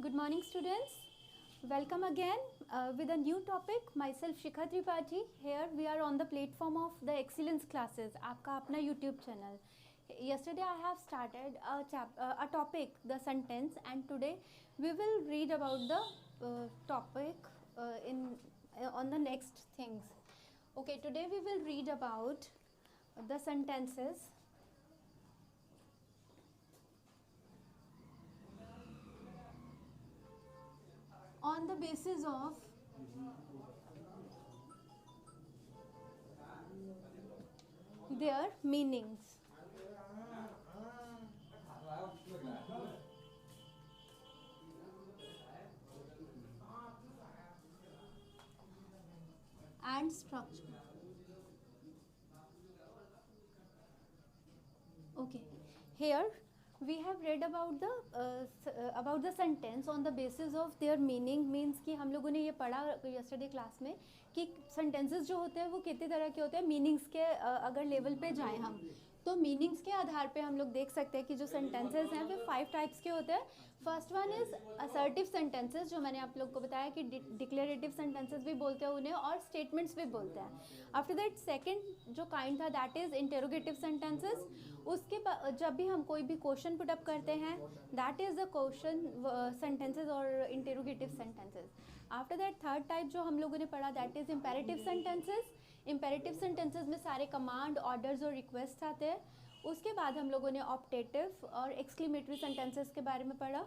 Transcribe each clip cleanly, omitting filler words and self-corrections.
Good morning, students. Welcome again with a new topic. Myself Shikha Tripathi. Here we are on the platform of the Excellence Classes, आपका अपना YouTube channel. Yesterday I have started a topic, the sentence, and today we will read about the topic on the next things. Okay, today we will read about the sentences. On the basis of their meanings. And structure. Okay, here we have read about the sentence on the basis of their meaning. Means कि हम लोगों ने ये पढ़ा yesterday class में कि sentences जो होते हैं वो कितने तरह के होते हैं. मीनिंग्स के अगर लेवल पे जाएं हम तो मीनिंग्स के आधार पे हम लोग देख सकते हैं कि जो सेंटेंसेस हैं वो 5 टाइप्स के होते हैं. First one is assertive sentences, जो मैंने आप लोग को बताया कि डिक्लेरेटिव सेंटेंसेस भी बोलते हैं उन्हें और स्टेटमेंट्स भी बोलते हैं. आफ्टर दैट सेकंड जो काइंड था दैट इज इंटेरोगेटिव सेंटेंसेस. उसके जब भी हम कोई भी क्वेश्चन पुट अप करते हैं that is the question sentences और interrogative sentences. After that third type जो हम लोगों ने पढ़ा that is imperative sentences. Imperative sentences में सारे कमांड, ऑर्डर्स और रिक्वेस्ट आते हैं. उसके बाद हम लोगों ने ऑप्टेटिव और एक्सक्लेमेटरी सेंटेंसेस के बारे में पढ़ा.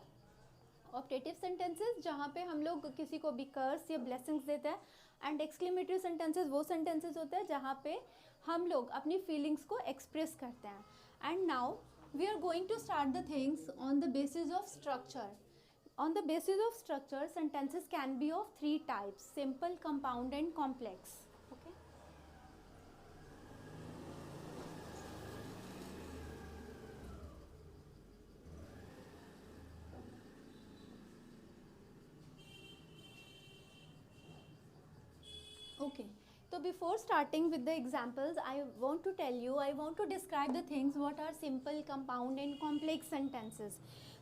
ऑप्टेटिव सेंटेंसेस जहाँ पे हम लोग किसी को भी कर्स या ब्लेसिंग्स देते हैं, एंड एक्सक्लेमेटरी सेंटेंसेस वो सेंटेंसेस होते हैं जहाँ पे हम लोग अपनी फीलिंग्स को एक्सप्रेस करते हैं. And now we are going to start the things on the basis of structure. On the basis of structure, sentences can be of 3 types: simple, compound and complex. Okay. Okay. So before starting with the examples, I want to describe the things what are simple, compound and complex sentences.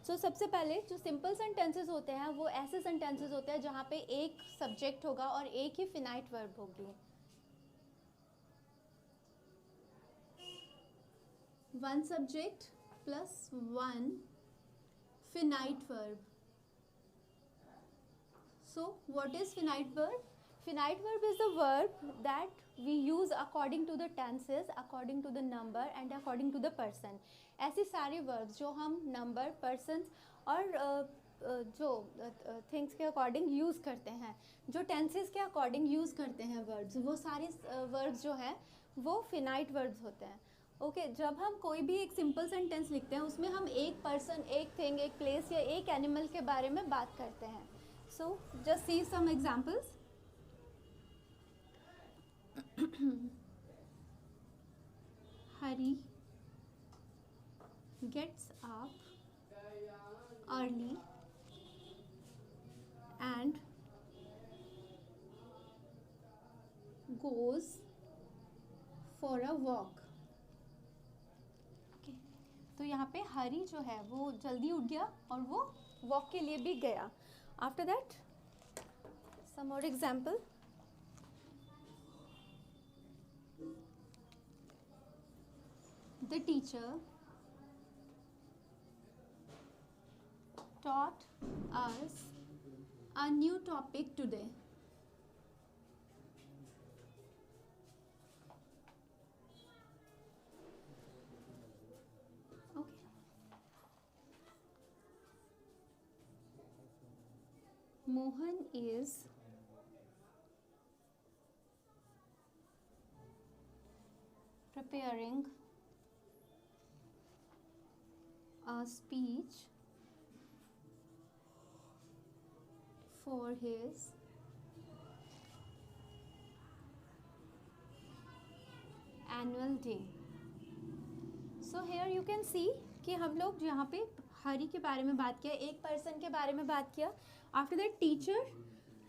So सबसे पहले जो simple sentences होते हैं वो ऐसे sentences होते हैं जहाँ पे एक subject होगा और एक ही finite verb होगी. One subject plus one finite verb. So what is finite verb? Finite verb is the verb that we use according to the tenses, according to the number and according to the person. ऐसी सारी verbs जो हम number, persons और जो things के according use करते हैं, जो tenses के according use करते हैं verbs, वो सारी verbs जो है वो finite verbs होते हैं. ओके जब हम कोई भी एक सिंपल सेंटेंस लिखते हैं उसमें हम एक पर्सन, एक थिंग, एक प्लेस या एक एनिमल के बारे में बात करते हैं. So just see some examples. Hari gets up early and goes for a walk. Okay. तो यहाँ पे हरी जो है वो जल्दी उठ गया और वो वॉक के लिए भी गया. आफ्टर दैट सम और example. The teacher taught us a new topic today. Okay. Mohan is preparing a speech for his annual day. So here you can see कि हम लोग यहाँ पे हरी के बारे में बात किया, एक पर्सन के बारे में बात किया. आफ्टर दैट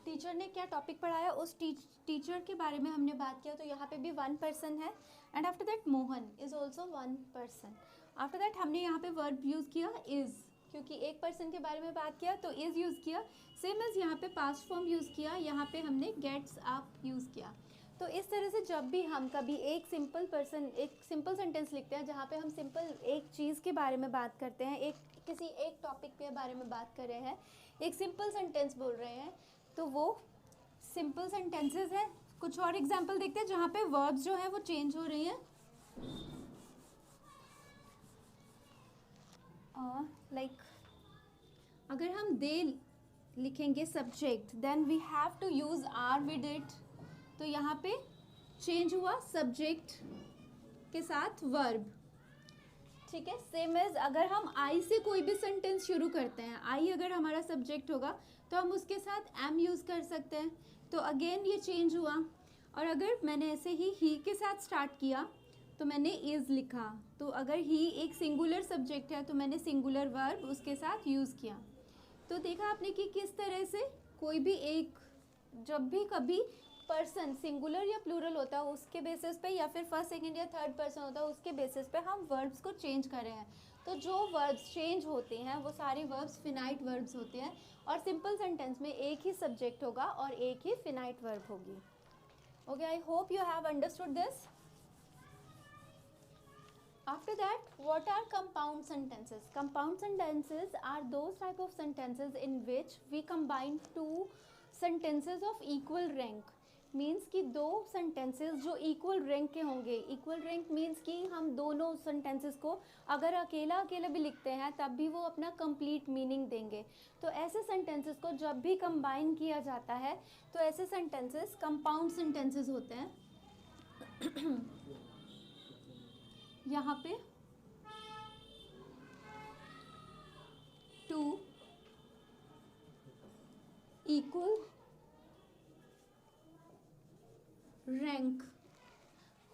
टीचर ने क्या टॉपिक पढ़ाया उस टीचर के बारे में हमने बात किया, तो यहाँ पे भी वन पर्सन है. And after that Mohan is also one person. After that हमने यहाँ पे वर्ब यूज़ किया इज़, क्योंकि एक पर्सन के बारे में बात किया तो इज़ यूज़ किया। सेम एज यहाँ पे पास्ट फॉर्म यूज़ किया, यहाँ पे हमने गेट्स अप यूज़ किया। तो इस तरह से जब भी हम कभी एक सिंपल सेंटेंस लिखते हैं जहाँ पे हम सिंपल एक चीज़ के बारे में बात करते हैं, किसी एक टॉपिक के बारे में बात कर रहे हैं, एक सिंपल सेंटेंस बोल रहे हैं, तो वो सिंपल सेंटेंसेस हैं। कुछ और एग्जांपल देखते हैं जहाँ पे वर्ब्स जो है वो चेंज हो रही हैं। लाइक अगर हम दे लिखेंगे subject, then we have to use are with it, तो यहाँ पे चेंज हुआ सब्जेक्ट के साथ वर्ब। ठीक है, सेम एज अगर हम आई से कोई भी सेंटेंस शुरू करते हैं, आई अगर हमारा सब्जेक्ट होगा तो हम उसके साथ एम यूज़ कर सकते हैं, तो अगेन ये चेंज हुआ। और अगर मैंने ऐसे ही के साथ स्टार्ट किया तो मैंने इज़ लिखा, तो अगर ही एक सिंगुलर सब्जेक्ट है तो मैंने सिंगुलर वर्ब उसके साथ यूज़ किया। तो देखा आपने कि किस तरह से कोई भी एक, जब भी कभी पर्सन सिंगुलर या प्लूरल होता है उसके बेसिस पे, या फिर फर्स्ट सेकंड या थर्ड पर्सन होता है उसके बेसिस पे हम वर्ब्स को चेंज कर रहे हैं। तो जो वर्ब्स चेंज होते हैं वो सारे वर्ब्स फिनाइट वर्ब्स होते हैं, और सिंपल सेंटेंस में एक ही सब्जेक्ट होगा और एक ही फिनाइट वर्ब होगी। Okay, I hope you have understood this. After that, what are compound sentences? Compound sentences are those type of sentences in which we combine two sentences of equal rank. Means कि दो sentences जो equal rank के होंगे। equal rank means कि हम दोनों sentences को अगर अकेला अकेला भी लिखते हैं तब भी वो अपना complete meaning देंगे। तो ऐसे sentences को जब भी combine किया जाता है तो ऐसे sentences compound sentences होते हैं। यहाँ पे टू इक्वल रैंक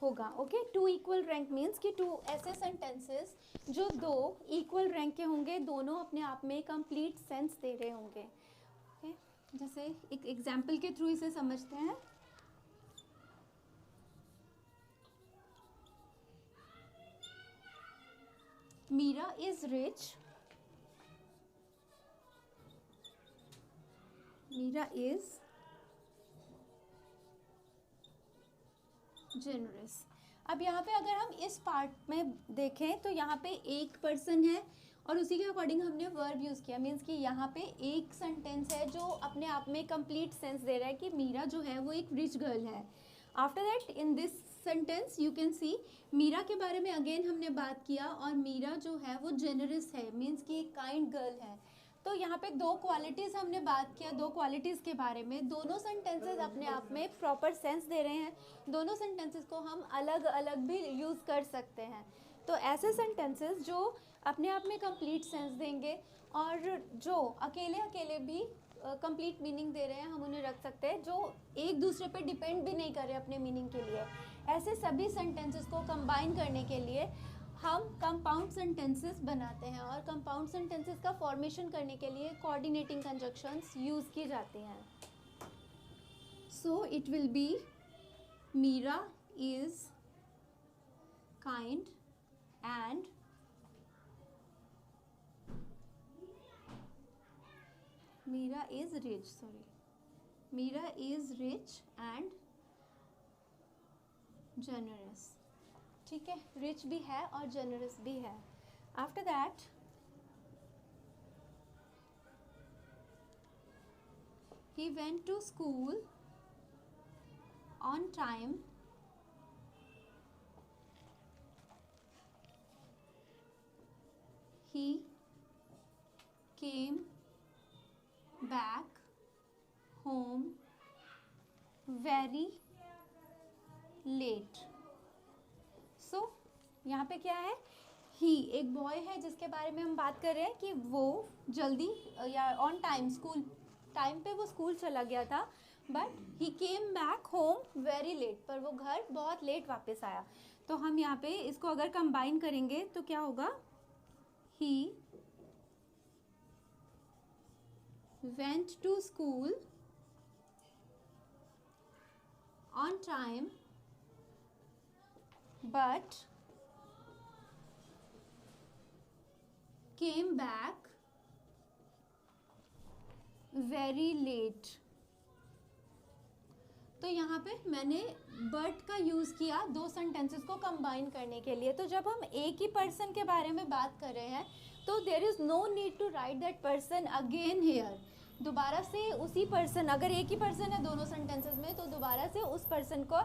होगा। Okay, two equal rank means कि टू ऐसे सेंटेंसेस जो दो इक्वल रैंक के होंगे, दोनों अपने आप में कंप्लीट सेंस दे रहे होंगे। ओके, जैसे एक एग्जाम्पल के थ्रू इसे समझते हैं। Mira is rich. Mira is generous. अब यहाँ पे अगर हम इस पार्ट में देखें तो यहाँ पे एक पर्सन है और उसी के अकॉर्डिंग हमने वर्ब यूज़ किया। मीन्स कि यहाँ पे एक सेंटेंस है जो अपने आप में कंप्लीट सेंस दे रहा है कि मीरा जो है वो एक रिच गर्ल है। After that in this sentence you can see Meera के बारे में अगेन हमने बात किया, और मीरा जो है वो जेनरस है, मीन्स कि एक काइंड गर्ल है। तो यहाँ पे दो क्वालिटीज़ हमने बात किया, दो क्वालिटीज़ के बारे में। दोनों सेंटेंसेस अपने आप में प्रॉपर सेंस दे रहे हैं, दोनों सेंटेंसेस को हम अलग अलग भी यूज़ कर सकते हैं। तो ऐसे सेंटेंसेस जो अपने आप में कंप्लीट सेंस देंगे और जो अकेले अकेले भी कंप्लीट मीनिंग दे रहे हैं, हम उन्हें रख सकते हैं, जो एक दूसरे पे डिपेंड भी नहीं कर रहे अपने मीनिंग के लिए। ऐसे सभी सेंटेंसेस को कंबाइन करने के लिए हम कंपाउंड सेंटेंसेस बनाते हैं, और कंपाउंड सेंटेंसेस का फॉर्मेशन करने के लिए कोऑर्डिनेटिंग कंजक्शंस यूज़ की जाती हैं। So it will be Meera is kind and Mira is rich. Mira is rich and generous. ठीक है, rich भी है और generous भी है। After that, he went to school on time. He came back home very late. So यहाँ पे क्या है, ही एक बॉय है जिसके बारे में हम बात कर रहे हैं कि वो जल्दी या ऑन टाइम स्कूल टाइम पे वो स्कूल चला गया था, but he came back home very late, पर वो घर बहुत लेट वापस आया। तो हम यहाँ पे इसको अगर कंबाइन करेंगे तो क्या होगा, he went to school on time but came back very late. तो यहाँ पे मैंने बट का यूज़ किया दो सेंटेंसेस को कंबाइन करने के लिए। तो जब हम एक ही पर्सन के बारे में बात कर रहे हैं तो there is no need to write that person again here. दोबारा से उसी पर्सन, अगर एक ही पर्सन है दोनों सेंटेंसेस में, तो दोबारा से उस पर्सन को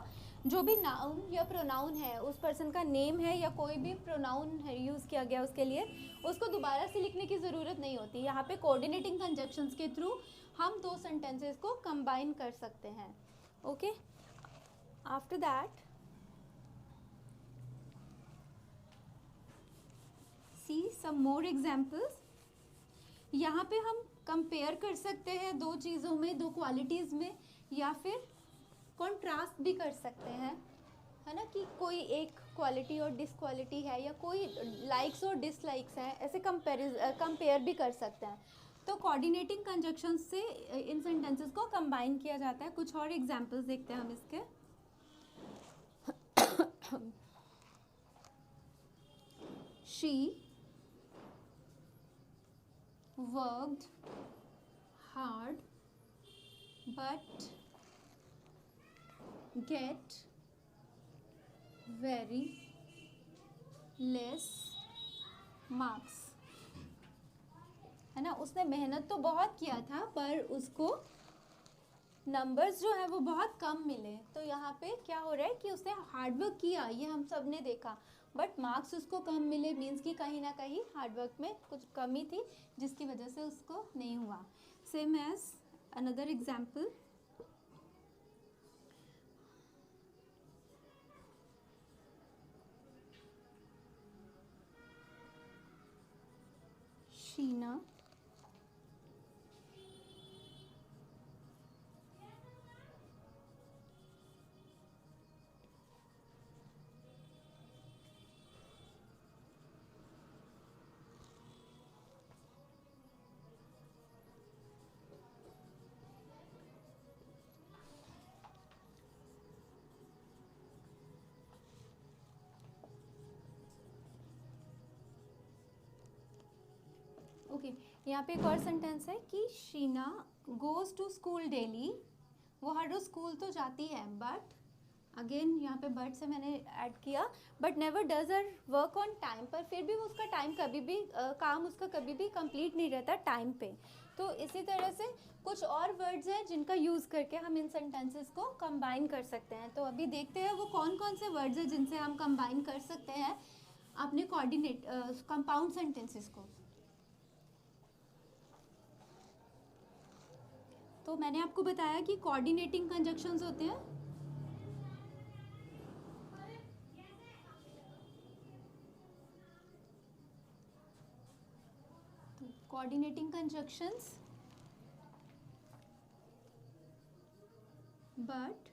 जो भी नाउन या प्रोनाउन है, उस पर्सन का नेम है या कोई भी प्रोनाउन है यूज़ किया गया उसके लिए, उसको दोबारा से लिखने की ज़रूरत नहीं होती। यहाँ पे कोऑर्डिनेटिंग कंजक्शंस के थ्रू हम दो सेंटेंसेस को कंबाइन कर सकते हैं। Okay, after that see some more examples. यहाँ पे हम कंपेयर कर सकते हैं दो चीज़ों में, दो क्वालिटीज़ में, या फिर कॉन्ट्रास्ट भी कर सकते हैं, है ना, कि कोई एक क्वालिटी और डिसक्वालिटी है या कोई लाइक्स और डिसलाइक्स हैं, ऐसे कंपेयर भी कर सकते हैं। तो कोऑर्डिनेटिंग कंजक्शन से इन सेंटेंसेस को कंबाइन किया जाता है। कुछ और एग्जांपल्स देखते हैं हम इसके। She worked hard but get very less marks. है ना, उसने मेहनत तो बहुत किया था पर उसको नंबर्स जो है वो बहुत कम मिले। तो यहाँ पे क्या हो रहा है कि उसने हार्डवर्क किया, ये हम सब ने देखा, बट मार्क्स उसको कम मिले, मीन्स कि कहीं ना कहीं हार्डवर्क में कुछ कमी थी जिसकी वजह से उसको नहीं हुआ। Same as another example, Sheena okay, यहाँ पे एक और सेंटेंस है कि Sheena goes to school daily. वो हर रोज स्कूल तो जाती है, बट अगेन यहाँ पे बट से मैंने ऐड किया, but never does her work on time. पर फिर भी वो उसका टाइम कभी भी काम उसका कभी भी कंप्लीट नहीं रहता टाइम पे। तो इसी तरह से कुछ और वर्ड्स हैं जिनका यूज़ करके हम इन सेंटेंसेस को कंबाइन कर सकते हैं। तो अभी देखते हैं वो कौन कौन से वर्ड्स हैं जिनसे हम कंबाइन कर सकते हैं अपने कोऑर्डिनेट कंपाउंड सेंटेंसेस को। तो मैंने आपको बताया कि कोऑर्डिनेटिंग कंजक्शंस होते हैं coordinating conjunctions but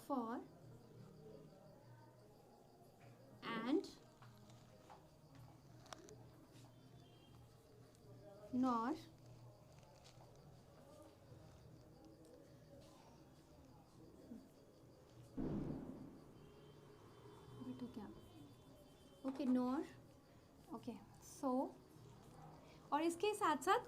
for and nor क्या ओके नॉर ओके सो। और इसके साथ साथ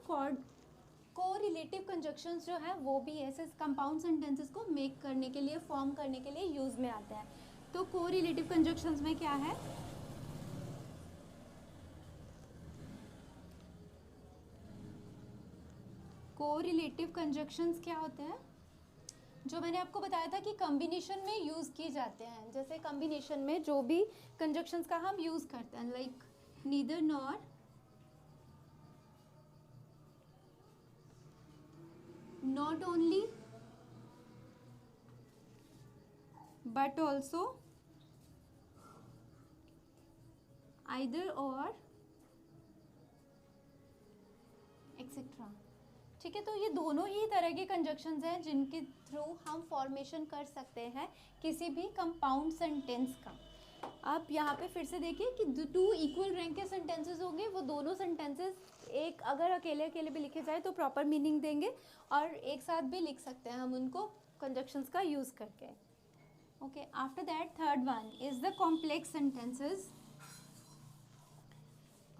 कोरिलेटिव कंजक्शंस जो है वो भी ऐसे कंपाउंड सेंटेंसेस को मेक करने के लिए, फॉर्म करने के लिए यूज़ में आते हैं। तो कोरिलेटिव कंजक्शंस में क्या है, कोरिलेटिव कंजक्शंस क्या होते हैं, जो मैंने आपको बताया था कि कॉम्बिनेशन में यूज़ किए जाते हैं। जैसे कॉम्बिनेशन में जो भी कंजक्शंस का हम यूज़ करते हैं, like neither nor, not only but also, either or, etcetera. ठीक है, तो ये दोनों ही तरह के कंजक्शंस हैं जिनके थ्रू हम फॉर्मेशन कर सकते हैं किसी भी कंपाउंड सेंटेंस का। आप यहाँ पे फिर से देखिए कि टू इक्वल रैंक के सेंटेंसेस होंगे, वो दोनों सेंटेंसेस एक अगर अकेले अकेले भी लिखे जाए तो प्रॉपर मीनिंग देंगे, और एक साथ भी लिख सकते हैं हम उनको कंजक्शंस का यूज़ करके। Okay, after that third one is the complex sentences.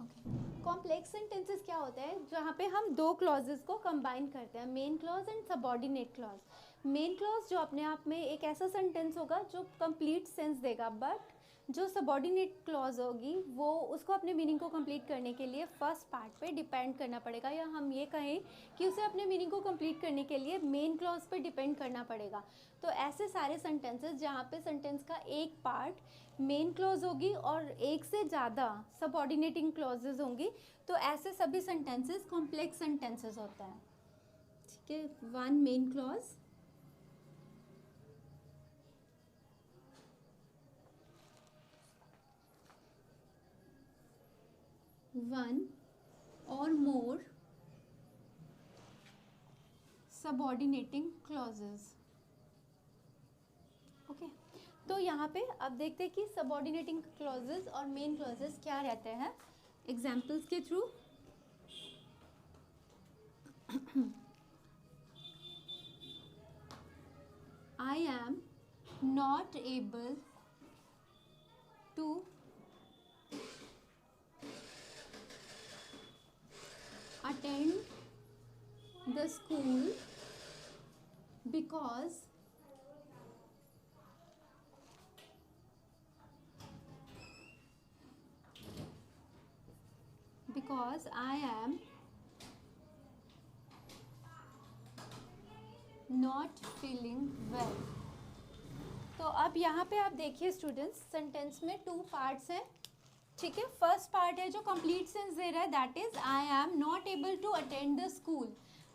Okay, complex sentences क्या होता है, जहाँ पे हम दो क्लॉजेस को कंबाइन करते हैं, main clause and subordinate clause. Main clause जो अपने आप में एक ऐसा सेंटेंस होगा जो कंप्लीट सेंस देगा, बट जो सबऑर्डिनेट क्लॉज होगी वो उसको अपने मीनिंग को कंप्लीट करने के लिए फर्स्ट पार्ट पे डिपेंड करना पड़ेगा, या हम ये कहें कि उसे अपने मीनिंग को कंप्लीट करने के लिए मेन क्लॉज पे डिपेंड करना पड़ेगा। तो ऐसे सारे सेंटेंसेस जहाँ पे सेंटेंस का एक पार्ट मेन क्लॉज होगी और एक से ज़्यादा सबऑर्डिनेटिंग क्लॉजेज होंगी, तो ऐसे सभी सेंटेंसेस कॉम्प्लेक्स सेंटेंसेस होता है। ठीक है, one main clause, one or more subordinating clauses। Okay, तो यहाँ पे अब देखते हैं कि सबऑर्डिनेटिंग क्लॉजेस और मेन क्लॉजेस क्या रहते हैं एग्जाम्पल्स के थ्रू। I am not able to attend the school because I am not feeling well। तो अब यहाँ पे आप देखिए स्टूडेंट्स, सेंटेंस में टू पार्ट्स हैं। ठीक है, फर्स्ट पार्ट है जो कंप्लीट सेंस दे रहा है, that is I am not able to attend the school.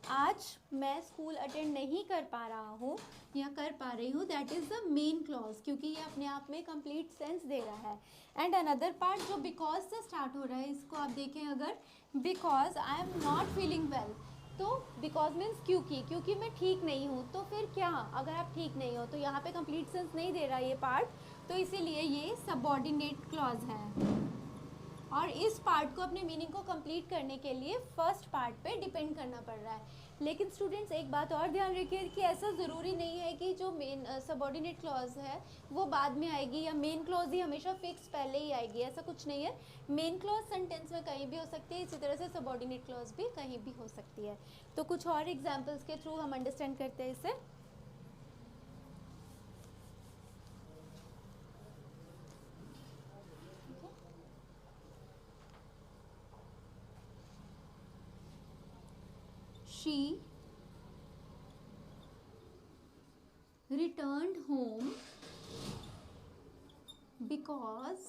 आज मैं स्कूल अटेंड नहीं कर पा रहा हूँ या कर पा रही हूँ, that is the main clause, क्योंकि ये अपने आप में कंप्लीट सेंस दे रहा है। एंड अनदर पार्ट जो बिकॉज से स्टार्ट हो रहा है, इसको आप देखें अगर, because I am not feeling well, तो बिकॉज मीन्स क्योंकि मैं ठीक नहीं हूँ, तो फिर क्या, अगर आप ठीक नहीं हो तो यहाँ पे कंप्लीट सेंस नहीं दे रहा ये पार्ट, तो इसीलिए ये सबऑर्डिनेट क्लॉज है। और इस पार्ट को अपने मीनिंग को कंप्लीट करने के लिए फर्स्ट पार्ट पे डिपेंड करना पड़ रहा है। लेकिन स्टूडेंट्स एक बात और ध्यान रखिए कि ऐसा ज़रूरी नहीं है कि जो मेन सबऑर्डिनेट क्लॉज है वो बाद में आएगी, या मेन क्लॉज ही हमेशा फिक्स पहले ही आएगी, ऐसा कुछ नहीं है। मेन क्लॉज सेंटेंस में कहीं भी हो सकती है, इसी तरह से सबऑर्डिनेट क्लॉज भी कहीं भी हो सकती है। तो कुछ और एग्जाम्पल्स के थ्रू हम अंडरस्टैंड करते हैं इसे। She returned home because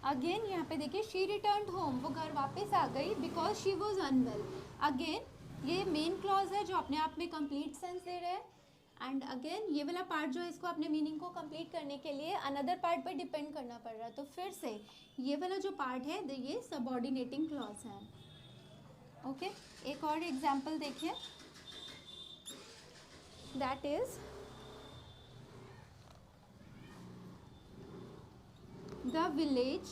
again यहाँ पे देखिए, शी रिटर्न्ड होम, वो घर वापस आ गई, because she was unwell. Again ये मेन क्लॉज है जो अपने आप में कंप्लीट सेंस दे रहे हैं, एंड अगेन ये वाला पार्ट जो है इसको अपने मीनिंग को कंप्लीट करने के लिए अनदर पार्ट पे डिपेंड करना पड़ रहा है। तो फिर से ये वाला जो पार्ट है ये सबऑर्डिनेटिंग क्लॉज है। ओके, एक और एग्जाम्पल देखिए, that is the village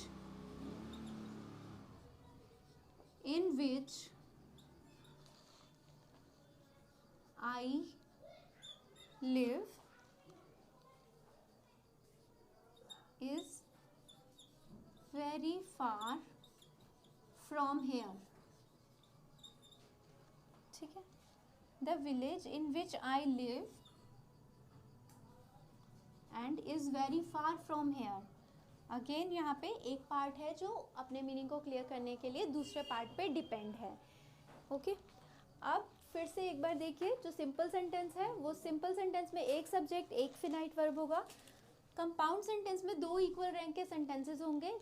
in which I live is very far from here। ठीक है, the village in which I live and is very far from here। Again यहाँ पे एक पार्ट है जो अपने मीनिंग को क्लियर करने के लिए दूसरे पार्ट पे डिपेंड है। ओके, अब फिर से एक बार देखिए, जो सिंपल सेंटेंस है वो सिंपल सेंटेंस में एक सब्जेक्ट एक फिनाइट वर्ब होगा। कंपाउंड सेंटेंस में दो इक्वल रैंक के सेंटेंसेस होंगे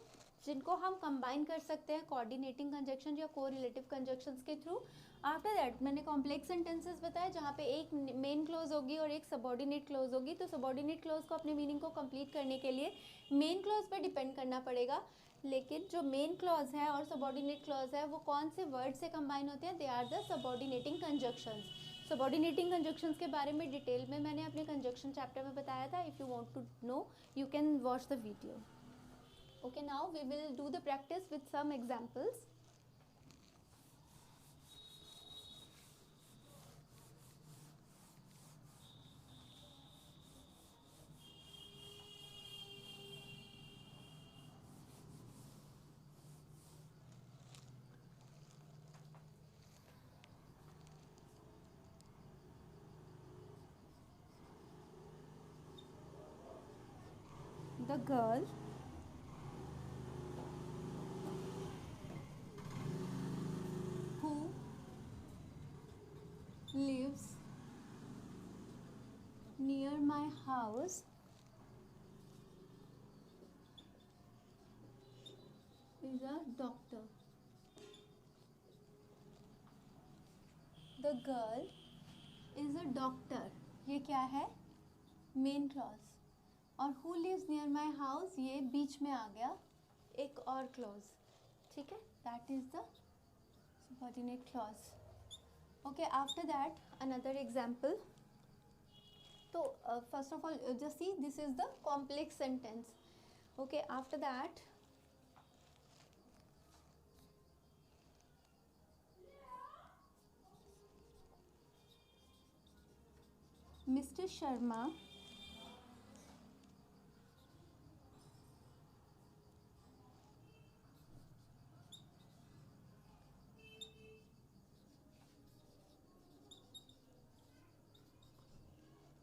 जिनको हम कंबाइन कर सकते हैं कोऑर्डिनेटिंग कंजक्शन या कोरिलेटिव कंजक्शंस के थ्रू। आफ्टर दैट मैंने कॉम्प्लेक्स सेंटेंसेस बताए जहाँ पे एक मेन क्लोज होगी और एक सबऑर्डिनेट क्लोज होगी। तो सबऑर्डिनेट क्लोज को अपने मीनिंग को कंप्लीट करने के लिए मेन क्लोज पे डिपेंड करना पड़ेगा, लेकिन जो मेन क्लॉज है और सबऑर्डिनेट क्लॉज है वो कौन से वर्ड से कंबाइन होते हैं, they are the subordinating conjunctions. Subordinating conjunctions के बारे में डिटेल में मैंने अपने कंजक्शन चैप्टर में बताया था। If you want to know you can watch the video. Okay, now we will do the practice with some examples. the girl who lives near my house is a doctor. The girl is a doctor. ये क्या है? Main clause. और who lives near my house ये बीच में आ गया एक और clause. ठीक है, that is the subordinate clause. Okay, after that another example. So first of all just see, this is the complex sentence. Okay, after that Mr. Sharma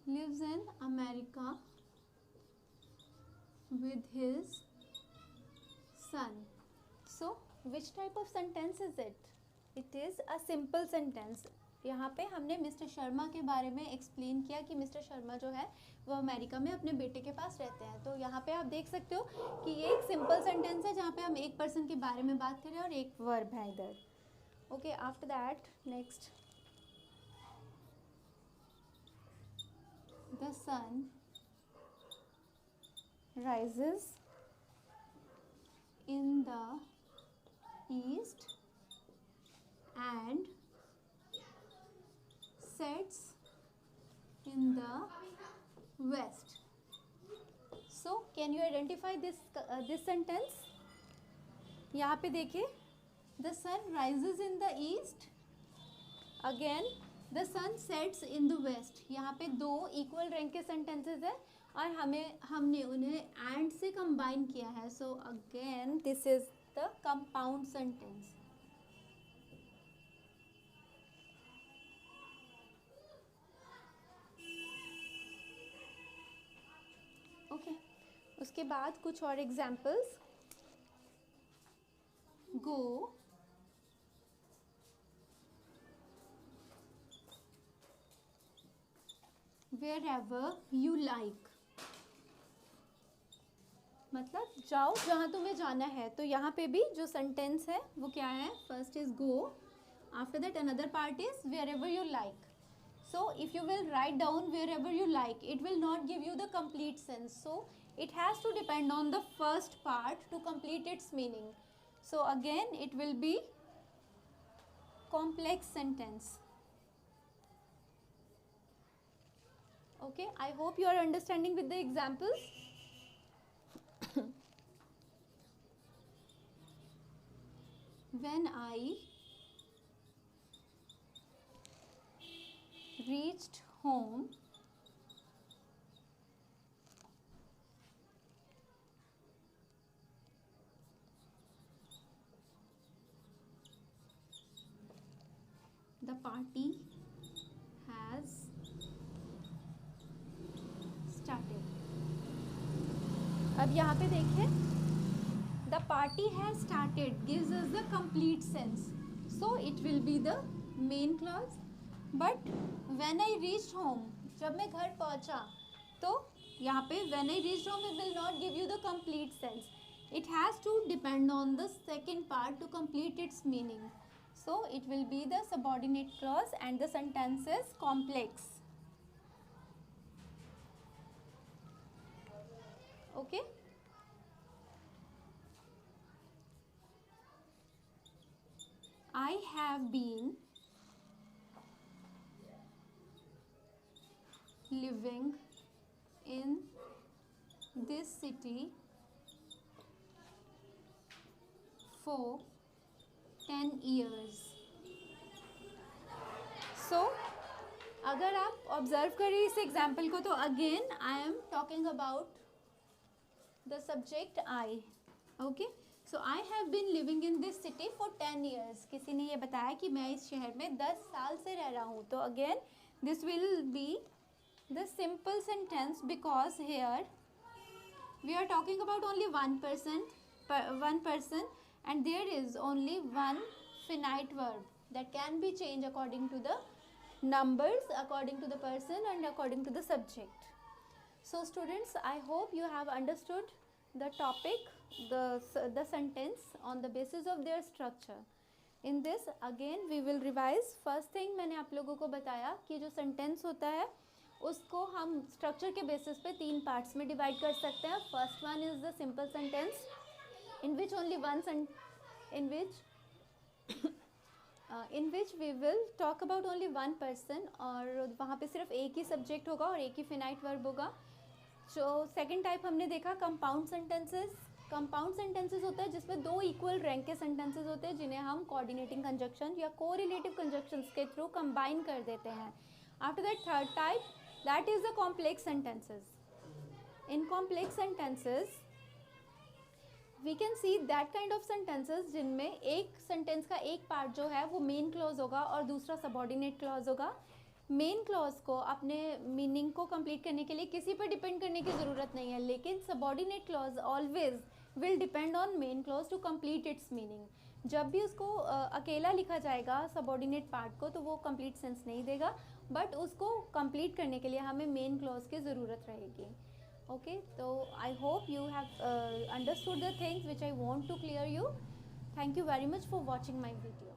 lives in America with his son. So which type of sentence is it? It is a simple sentence. यहाँ पे हमने mister Sharma के बारे में explain किया कि mister Sharma जो है वो अमेरिका में अपने बेटे के पास रहते हैं. तो यहाँ पे आप देख सकते हो कि ये एक सिंपल सेंटेंस है जहाँ पे हम एक पर्सन के बारे में बात कर रहे हैं और एक वर्ब है इधर. Okay, after that next, the sun rises in the east and sets in the west. So can you identify this sentence? यहाँ पे देखिए, the sun rises in the east, again the sun sets in the west. यहाँ पे दो equal rank के sentences है और हमने उन्हें and से कंबाइन किया है. So again this is the compound sentence. Okay, उसके बाद कुछ और examples. Go wherever you like. मतलब जाओ जहाँ तुम्हें जाना है. तो यहाँ पे भी जो सेंटेंस है वो क्या है? First is go, after that another part is wherever you like. So if you will write down wherever you like, it will not give you the complete sense. So it has to depend on the first part to complete its meaning. So again it will be complex sentence. Okay, I hope you are understanding with the examples. When I reached home, the party has started. अब यहाँ पे देखिए, the party has started gives us the complete sense. So it will be the main clause. But when I reached home, जब मैं घर पहुँचा, तो यहाँ पे when I reached home it will not give you the complete sense. It has to depend on the second part to complete its meaning. So it will be the subordinate clause and the sentence is complex. Okay. I have been living in this city for 10 years. So अगर आप observe करें इस example को, तो again I am talking about the subject I. Okay, so I have been living in this city for 10 years. किसी ने ये बताया कि मैं इस शहर में 10 साल से रह रहा हूँ. तो again this will be the simple sentence because here we are talking about only one person, and there is only one finite verb that can be changed according to the numbers, according to the person, and according to the subject. So students, I hope you have understood the topic, the sentence on the basis of their structure. In this again we will revise. First thing मैंने आप लोगों को बताया कि जो sentence होता है उसको हम structure के basis पे 3 parts में divide कर सकते हैं. First one is the simple sentence in which only in which we will talk about only one person, और वहाँ पे सिर्फ एक ही subject होगा और एक ही finite verb होगा. So second type हमने देखा compound sentences. कंपाउंड सेंटेंसेस होता है जिसमें 2 इक्वल रैंक के सेंटेंसेस होते हैं जिन्हें हम कोऑर्डिनेटिंग कंजक्शन या कोरिलेटिव कंजक्शंस के थ्रू कंबाइन कर देते हैं. After that third type, that is the complex sentences. In complex sentences we can see that kind of sentences जिनमें एक सेंटेंस का एक पार्ट जो है वो मेन क्लॉज होगा और दूसरा सबऑर्डिनेट क्लॉज होगा. मेन क्लॉज को अपने मीनिंग को कंप्लीट करने के लिए किसी पर डिपेंड करने की ज़रूरत नहीं है, लेकिन subordinate clause always will depend on main clause to complete its meaning. जब भी उसको अकेला लिखा जाएगा सबऑर्डिनेट पार्ट को तो वो कंप्लीट सेंस नहीं देगा, बट उसको कंप्लीट करने के लिए हमें मेन क्लॉज की ज़रूरत रहेगी. ओके, तो I hope you have understood the things which I want to clear you. Thank you very much for watching my video.